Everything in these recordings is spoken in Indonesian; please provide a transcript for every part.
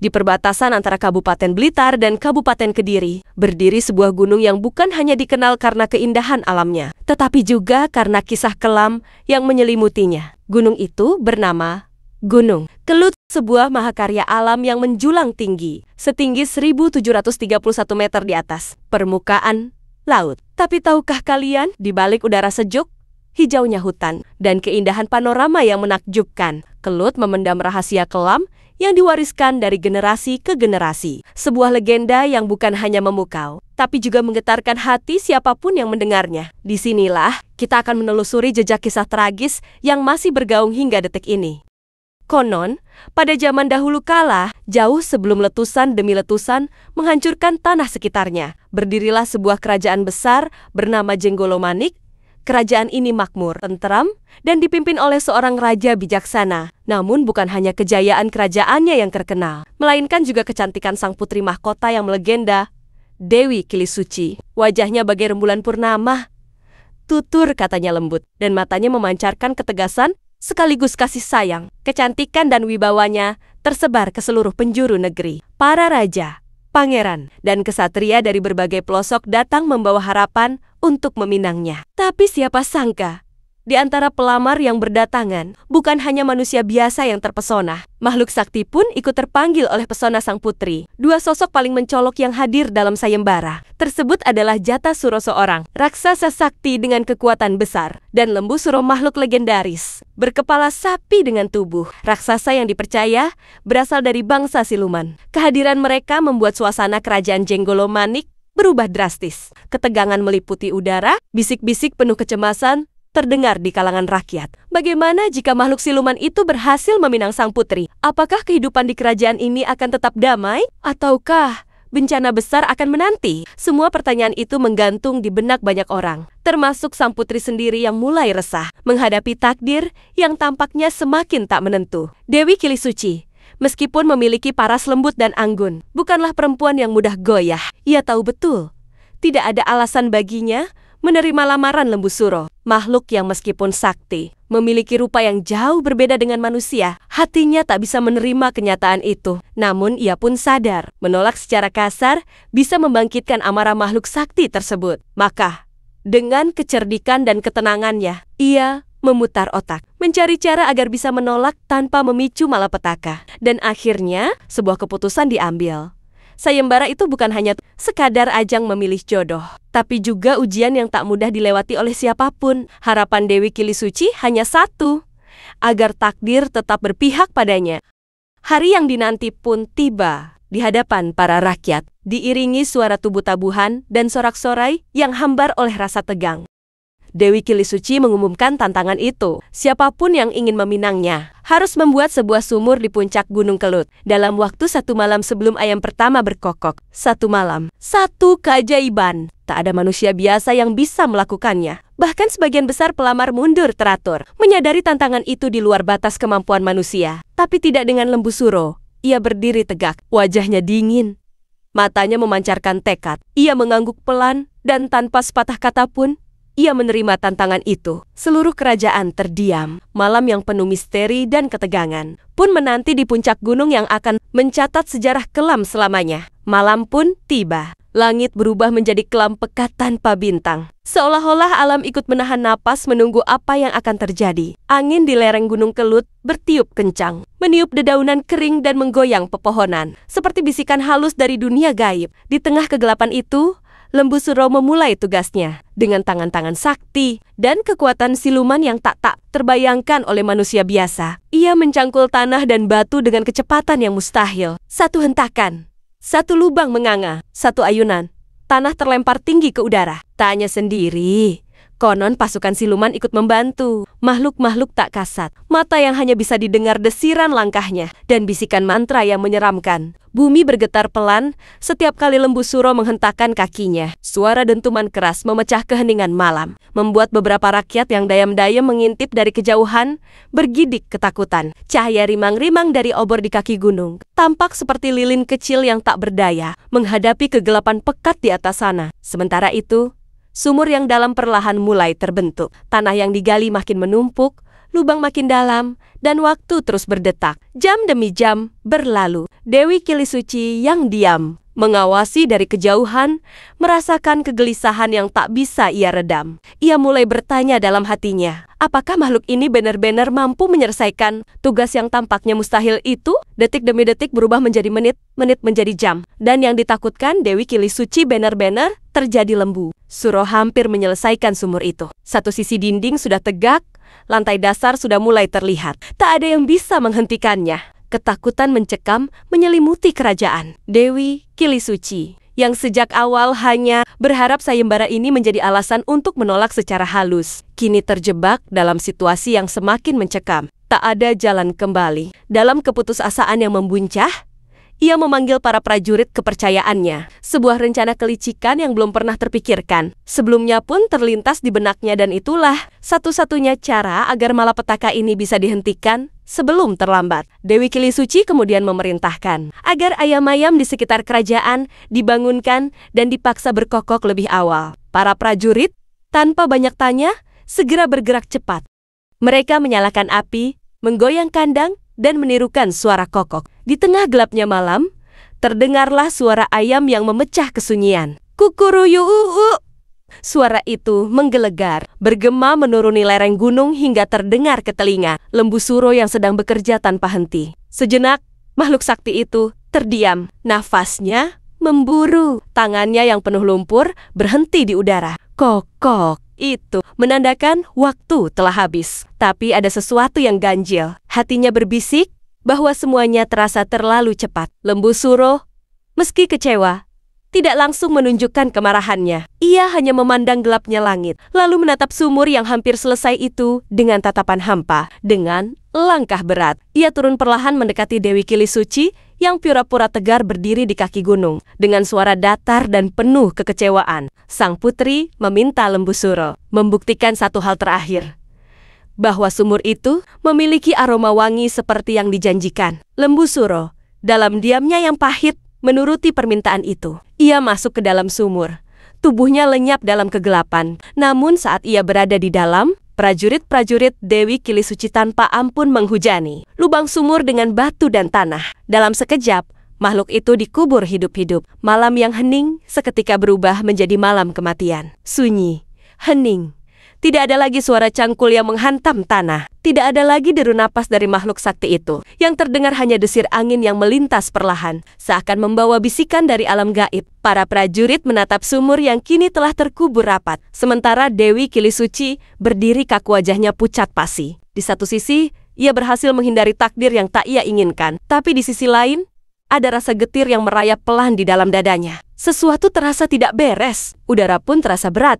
Di perbatasan antara Kabupaten Blitar dan Kabupaten Kediri, berdiri sebuah gunung yang bukan hanya dikenal karena keindahan alamnya, tetapi juga karena kisah kelam yang menyelimutinya. Gunung itu bernama Gunung Kelut, sebuah mahakarya alam yang menjulang tinggi, setinggi 1.731 meter di atas permukaan laut. Tapi tahukah kalian, di balik udara sejuk, hijaunya hutan, dan keindahan panorama yang menakjubkan, Kelut memendam rahasia kelam yang diwariskan dari generasi ke generasi. Sebuah legenda yang bukan hanya memukau, tapi juga menggetarkan hati siapapun yang mendengarnya. Disinilah kita akan menelusuri jejak kisah tragis yang masih bergaung hingga detik ini. Konon, pada zaman dahulu kala, jauh sebelum letusan demi letusan menghancurkan tanah sekitarnya, berdirilah sebuah kerajaan besar bernama Jenggolomanik. Kerajaan ini makmur, tentram, dan dipimpin oleh seorang raja bijaksana. Namun bukan hanya kejayaan kerajaannya yang terkenal, melainkan juga kecantikan sang putri mahkota yang melegenda, Dewi Kilisuci. Wajahnya bagai rembulan purnama. Tutur katanya lembut, dan matanya memancarkan ketegasan sekaligus kasih sayang. Kecantikan dan wibawanya tersebar ke seluruh penjuru negeri. Para raja, pangeran, dan kesatria dari berbagai pelosok datang membawa harapan untuk meminangnya. Tapi siapa sangka, di antara pelamar yang berdatangan, bukan hanya manusia biasa yang terpesona. Makhluk sakti pun ikut terpanggil oleh pesona sang putri. Dua sosok paling mencolok yang hadir dalam sayembara tersebut adalah Jatasuro, seorang raksasa sakti dengan kekuatan besar, dan Lembusuro, makhluk legendaris berkepala sapi dengan tubuh raksasa yang dipercaya berasal dari bangsa siluman. Kehadiran mereka membuat suasana kerajaan Jenggolomanik berubah drastis. Ketegangan meliputi udara, bisik-bisik penuh kecemasan terdengar di kalangan rakyat. Bagaimana jika makhluk siluman itu berhasil meminang sang putri? Apakah kehidupan di kerajaan ini akan tetap damai? Ataukah bencana besar akan menanti? Semua pertanyaan itu menggantung di benak banyak orang, termasuk sang putri sendiri yang mulai resah menghadapi takdir yang tampaknya semakin tak menentu. Dewi Kilisuci, meskipun memiliki paras lembut dan anggun, bukanlah perempuan yang mudah goyah. Ia tahu betul, tidak ada alasan baginya menerima lamaran Lembusuro, makhluk yang meskipun sakti, memiliki rupa yang jauh berbeda dengan manusia. Hatinya tak bisa menerima kenyataan itu. Namun ia pun sadar, menolak secara kasar bisa membangkitkan amarah makhluk sakti tersebut. Maka, dengan kecerdikan dan ketenangannya, ia memutar otak, mencari cara agar bisa menolak tanpa memicu malapetaka. Dan akhirnya, sebuah keputusan diambil. Sayembara itu bukan hanya sekadar ajang memilih jodoh, tapi juga ujian yang tak mudah dilewati oleh siapapun. Harapan Dewi Kilisuci hanya satu, agar takdir tetap berpihak padanya. Hari yang dinanti pun tiba di hadapan para rakyat, diiringi suara tubuh tabuhan dan sorak-sorai yang hambar oleh rasa tegang. Dewi Kilisuci mengumumkan tantangan itu. Siapapun yang ingin meminangnya harus membuat sebuah sumur di puncak Gunung Kelut dalam waktu 1 malam sebelum ayam pertama berkokok. 1 malam, 1 keajaiban. Tak ada manusia biasa yang bisa melakukannya. Bahkan sebagian besar pelamar mundur teratur, menyadari tantangan itu di luar batas kemampuan manusia. Tapi tidak dengan Lembusuro. Ia berdiri tegak, wajahnya dingin. Matanya memancarkan tekad. Ia mengangguk pelan dan tanpa sepatah kata pun, ia menerima tantangan itu. Seluruh kerajaan terdiam. Malam yang penuh misteri dan ketegangan pun menanti di puncak gunung yang akan mencatat sejarah kelam selamanya. Malam pun tiba. Langit berubah menjadi kelam pekat tanpa bintang. Seolah-olah alam ikut menahan napas menunggu apa yang akan terjadi. Angin di lereng Gunung Kelut bertiup kencang, meniup dedaunan kering dan menggoyang pepohonan, seperti bisikan halus dari dunia gaib. Di tengah kegelapan itu, Lembusuro memulai tugasnya dengan tangan-tangan sakti dan kekuatan siluman yang tak terbayangkan oleh manusia biasa. Ia mencangkul tanah dan batu dengan kecepatan yang mustahil. 1 hentakan, 1 lubang menganga, 1 ayunan. Tanah terlempar tinggi ke udara. Tak hanya sendiri, konon pasukan siluman ikut membantu. Makhluk-makhluk tak kasat, mata yang hanya bisa didengar desiran langkahnya, dan bisikan mantra yang menyeramkan. Bumi bergetar pelan setiap kali Lembusuro menghentakkan kakinya. Suara dentuman keras memecah keheningan malam, membuat beberapa rakyat yang dayam-dayam mengintip dari kejauhan bergidik ketakutan. Cahaya rimang-rimang dari obor di kaki gunung tampak seperti lilin kecil yang tak berdaya menghadapi kegelapan pekat di atas sana. Sementara itu, sumur yang dalam perlahan mulai terbentuk. Tanah yang digali makin menumpuk, lubang makin dalam, dan waktu terus berdetak. Jam demi jam berlalu. Dewi Kilisuci yang diam, mengawasi dari kejauhan, merasakan kegelisahan yang tak bisa ia redam. Ia mulai bertanya dalam hatinya, apakah makhluk ini benar-benar mampu menyelesaikan tugas yang tampaknya mustahil itu? Detik demi detik berubah menjadi menit, menit menjadi jam. Dan yang ditakutkan Dewi Kilisuci benar-benar terjadi lembu. Suro hampir menyelesaikan sumur itu. Satu sisi dinding sudah tegak, lantai dasar sudah mulai terlihat. Tak ada yang bisa menghentikannya. Ketakutan mencekam menyelimuti kerajaan. Dewi Kilisuci, yang sejak awal hanya berharap sayembara ini menjadi alasan untuk menolak secara halus, kini terjebak dalam situasi yang semakin mencekam. Tak ada jalan kembali. Dalam keputusasaan yang membuncah, ia memanggil para prajurit kepercayaannya. Sebuah rencana kelicikan yang belum pernah terpikirkan. Sebelumnya pun terlintas di benaknya dan itulah satu-satunya cara agar malapetaka ini bisa dihentikan sebelum terlambat. Dewi Kilisuci kemudian memerintahkan agar ayam-ayam di sekitar kerajaan dibangunkan dan dipaksa berkokok lebih awal. Para prajurit, tanpa banyak tanya, segera bergerak cepat. Mereka menyalakan api, menggoyang kandang, dan menirukan suara kokok. Di tengah gelapnya malam, terdengarlah suara ayam yang memecah kesunyian. Kukuruyuu. Suara itu menggelegar, bergema menuruni lereng gunung hingga terdengar ke telinga lembu suro yang sedang bekerja tanpa henti. Sejenak, makhluk sakti itu terdiam. Nafasnya memburu. Tangannya yang penuh lumpur berhenti di udara. Kokok. Itu menandakan waktu telah habis. Tapi ada sesuatu yang ganjil. Hatinya berbisik bahwa semuanya terasa terlalu cepat. Lembu suro, meski kecewa, tidak langsung menunjukkan kemarahannya. Ia hanya memandang gelapnya langit, lalu menatap sumur yang hampir selesai itu dengan tatapan hampa. Dengan langkah berat, ia turun perlahan mendekati Dewi Kilisuci yang pura-pura tegar berdiri di kaki gunung. Dengan suara datar dan penuh kekecewaan, sang putri meminta lembu suro membuktikan satu hal terakhir, bahwa sumur itu memiliki aroma wangi seperti yang dijanjikan. Lembu suro, dalam diamnya yang pahit, menuruti permintaan itu. Ia masuk ke dalam sumur. Tubuhnya lenyap dalam kegelapan. Namun saat ia berada di dalam, prajurit-prajurit Dewi Kilisuci tanpa ampun menghujani lubang sumur dengan batu dan tanah. Dalam sekejap, makhluk itu dikubur hidup-hidup. Malam yang hening seketika berubah menjadi malam kematian. Sunyi, hening. Tidak ada lagi suara cangkul yang menghantam tanah. Tidak ada lagi deru napas dari makhluk sakti itu. Yang terdengar hanya desir angin yang melintas perlahan, seakan membawa bisikan dari alam gaib. Para prajurit menatap sumur yang kini telah terkubur rapat. Sementara Dewi Kilisuci berdiri kaku, wajahnya pucat pasi. Di satu sisi, ia berhasil menghindari takdir yang tak ia inginkan. Tapi di sisi lain, ada rasa getir yang merayap pelan di dalam dadanya. Sesuatu terasa tidak beres. Udara pun terasa berat,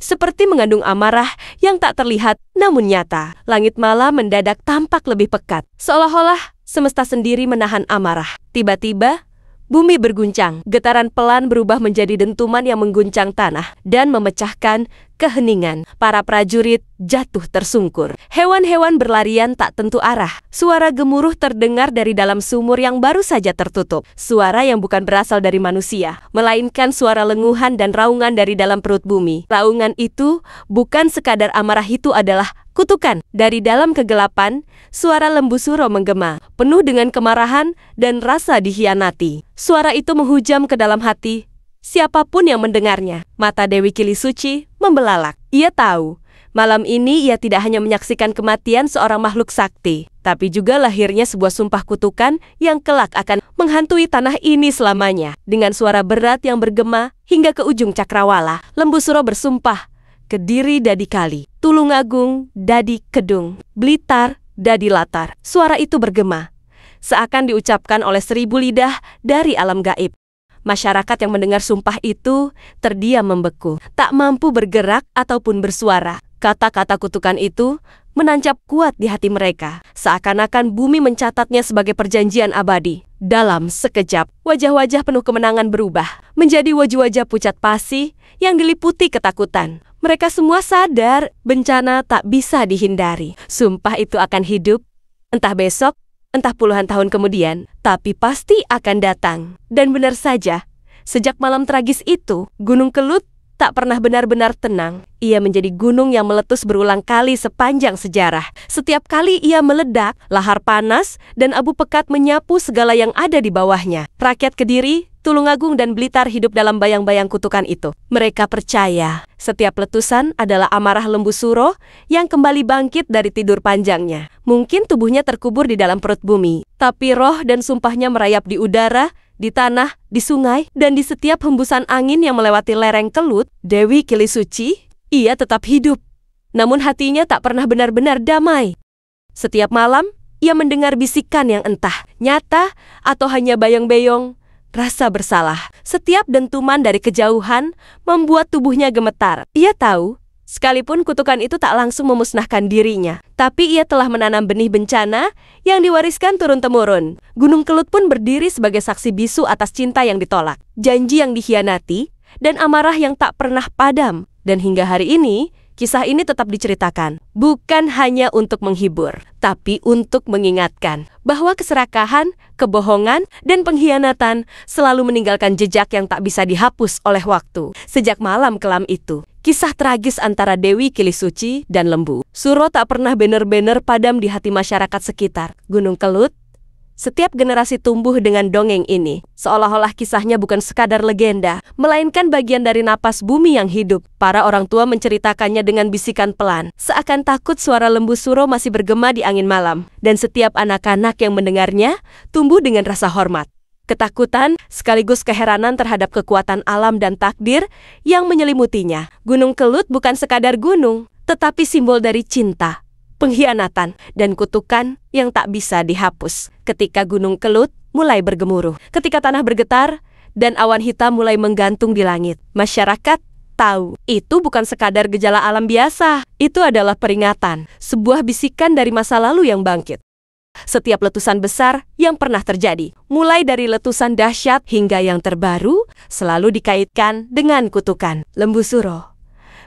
seperti mengandung amarah yang tak terlihat namun nyata. Langit malam mendadak tampak lebih pekat, seolah-olah semesta sendiri menahan amarah. Tiba-tiba, bumi berguncang. Getaran pelan berubah menjadi dentuman yang mengguncang tanah dan memecahkan keheningan. Para prajurit jatuh tersungkur. Hewan-hewan berlarian tak tentu arah. Suara gemuruh terdengar dari dalam sumur yang baru saja tertutup. Suara yang bukan berasal dari manusia, melainkan suara lenguhan dan raungan dari dalam perut bumi. Raungan itu bukan sekadar amarah, itu adalah kutukan. Dari dalam kegelapan, suara lembu suro menggema, penuh dengan kemarahan dan rasa dikhianati. Suara itu menghujam ke dalam hati siapapun yang mendengarnya. Mata Dewi Kilisuci membelalak. Ia tahu, malam ini ia tidak hanya menyaksikan kematian seorang makhluk sakti, tapi juga lahirnya sebuah sumpah kutukan yang kelak akan menghantui tanah ini selamanya. Dengan suara berat yang bergema hingga ke ujung cakrawala, lembu suro bersumpah, Kediri dadi kali, Tulungagung dadi kedung, Blitar dadi latar. Suara itu bergema, seakan diucapkan oleh 1000 lidah dari alam gaib. Masyarakat yang mendengar sumpah itu terdiam membeku, tak mampu bergerak ataupun bersuara. Kata-kata kutukan itu menancap kuat di hati mereka, seakan-akan bumi mencatatnya sebagai perjanjian abadi. Dalam sekejap, wajah-wajah penuh kemenangan berubah menjadi wajah-wajah pucat pasi yang diliputi ketakutan. Mereka semua sadar bencana tak bisa dihindari. Sumpah itu akan hidup, entah besok, entah puluhan tahun kemudian, tapi pasti akan datang. Dan benar saja, sejak malam tragis itu, Gunung Kelut tak pernah benar-benar tenang. Ia menjadi gunung yang meletus berulang kali sepanjang sejarah. Setiap kali ia meledak, lahar panas dan abu pekat menyapu segala yang ada di bawahnya. Rakyat Kediri, Tulungagung dan Blitar hidup dalam bayang-bayang kutukan itu. Mereka percaya setiap letusan adalah amarah lembu suro yang kembali bangkit dari tidur panjangnya. Mungkin tubuhnya terkubur di dalam perut bumi, tapi roh dan sumpahnya merayap di udara, di tanah, di sungai, dan di setiap hembusan angin yang melewati lereng Kelut. Dewi Kilisuci, ia tetap hidup. Namun hatinya tak pernah benar-benar damai. Setiap malam, ia mendengar bisikan yang entah nyata atau hanya bayang-bayang. Rasa bersalah, setiap dentuman dari kejauhan membuat tubuhnya gemetar. Ia tahu, sekalipun kutukan itu tak langsung memusnahkan dirinya, tapi ia telah menanam benih bencana yang diwariskan turun-temurun. Gunung Kelut pun berdiri sebagai saksi bisu atas cinta yang ditolak, janji yang dikhianati, dan amarah yang tak pernah padam. Dan hingga hari ini, kisah ini tetap diceritakan, bukan hanya untuk menghibur, tapi untuk mengingatkan bahwa keserakahan, kebohongan, dan pengkhianatan selalu meninggalkan jejak yang tak bisa dihapus oleh waktu. Sejak malam kelam itu, kisah tragis antara Dewi Kilisuci dan Lembu Suro tak pernah benar-benar padam di hati masyarakat sekitar Gunung Kelut. Setiap generasi tumbuh dengan dongeng ini, seolah-olah kisahnya bukan sekadar legenda, melainkan bagian dari napas bumi yang hidup. Para orang tua menceritakannya dengan bisikan pelan, seakan takut suara Lembu Suro masih bergema di angin malam, dan setiap anak-anak yang mendengarnya tumbuh dengan rasa hormat, ketakutan, sekaligus keheranan terhadap kekuatan alam dan takdir yang menyelimutinya. Gunung Kelut bukan sekadar gunung, tetapi simbol dari cinta, pengkhianatan, dan kutukan yang tak bisa dihapus. Ketika Gunung Kelut mulai bergemuruh, ketika tanah bergetar, dan awan hitam mulai menggantung di langit, masyarakat tahu itu bukan sekadar gejala alam biasa. Itu adalah peringatan, sebuah bisikan dari masa lalu yang bangkit. Setiap letusan besar yang pernah terjadi, mulai dari letusan dahsyat hingga yang terbaru, selalu dikaitkan dengan kutukan Lembu Suro.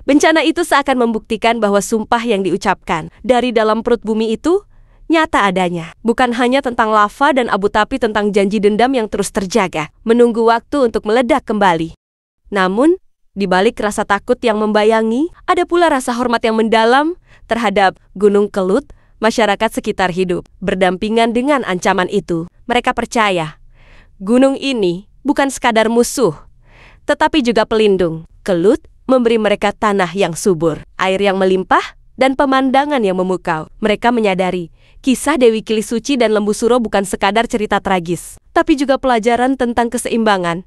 Bencana itu seakan membuktikan bahwa sumpah yang diucapkan dari dalam perut bumi itu nyata adanya. Bukan hanya tentang lava dan abu, tapi tentang janji dendam yang terus terjaga, menunggu waktu untuk meledak kembali. Namun, di balik rasa takut yang membayangi, ada pula rasa hormat yang mendalam terhadap Gunung Kelut. Masyarakat sekitar hidup berdampingan dengan ancaman itu. Mereka percaya gunung ini bukan sekadar musuh, tetapi juga pelindung. Kelut memberi mereka tanah yang subur, air yang melimpah, dan pemandangan yang memukau. Mereka menyadari kisah Dewi Kilisuci dan Lembu Suro bukan sekadar cerita tragis, tapi juga pelajaran tentang keseimbangan,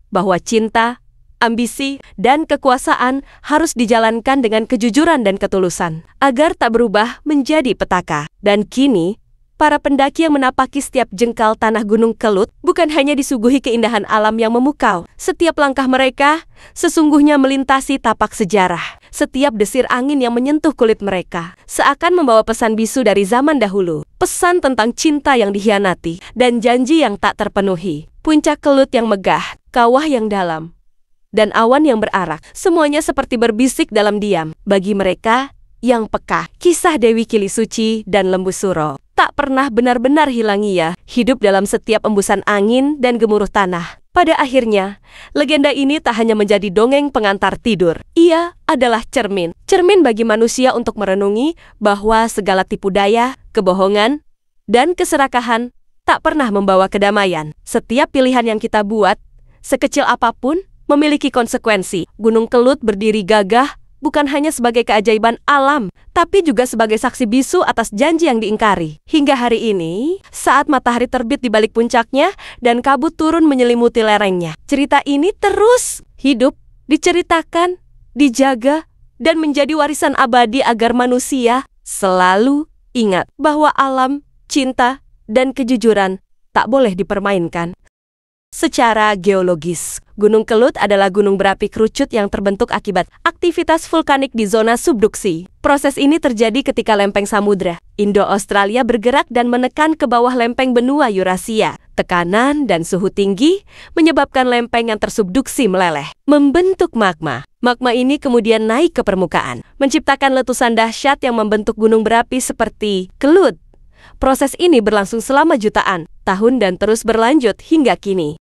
bahwa cinta, ambisi, dan kekuasaan harus dijalankan dengan kejujuran dan ketulusan, agar tak berubah menjadi petaka. Dan kini, para pendaki yang menapaki setiap jengkal tanah Gunung Kelut bukan hanya disuguhi keindahan alam yang memukau. Setiap langkah mereka sesungguhnya melintasi tapak sejarah. Setiap desir angin yang menyentuh kulit mereka seakan membawa pesan bisu dari zaman dahulu. Pesan tentang cinta yang dikhianati dan janji yang tak terpenuhi. Puncak Kelut yang megah, kawah yang dalam, dan awan yang berarak, semuanya seperti berbisik dalam diam. Bagi mereka yang peka, kisah Dewi Kilisuci dan Lembu Suro tak pernah benar-benar hilang. Ia hidup dalam setiap embusan angin dan gemuruh tanah. Pada akhirnya, legenda ini tak hanya menjadi dongeng pengantar tidur. Ia adalah cermin bagi manusia untuk merenungi bahwa segala tipu daya, kebohongan, dan keserakahan tak pernah membawa kedamaian. Setiap pilihan yang kita buat, sekecil apapun, memiliki konsekuensi. Gunung Kelut berdiri gagah bukan hanya sebagai keajaiban alam, tapi juga sebagai saksi bisu atas janji yang diingkari. Hingga hari ini, saat matahari terbit di balik puncaknya dan kabut turun menyelimuti lerengnya, cerita ini terus hidup, diceritakan, dijaga, dan menjadi warisan abadi agar manusia selalu ingat bahwa alam, cinta, dan kejujuran tak boleh dipermainkan. Secara geologis, Gunung Kelut adalah gunung berapi kerucut yang terbentuk akibat aktivitas vulkanik di zona subduksi. Proses ini terjadi ketika lempeng samudra Indo-Australia bergerak dan menekan ke bawah lempeng benua Eurasia. Tekanan dan suhu tinggi menyebabkan lempeng yang tersubduksi meleleh, membentuk magma. Magma ini kemudian naik ke permukaan, menciptakan letusan dahsyat yang membentuk gunung berapi seperti Kelut. Proses ini berlangsung selama jutaan tahun dan terus berlanjut hingga kini.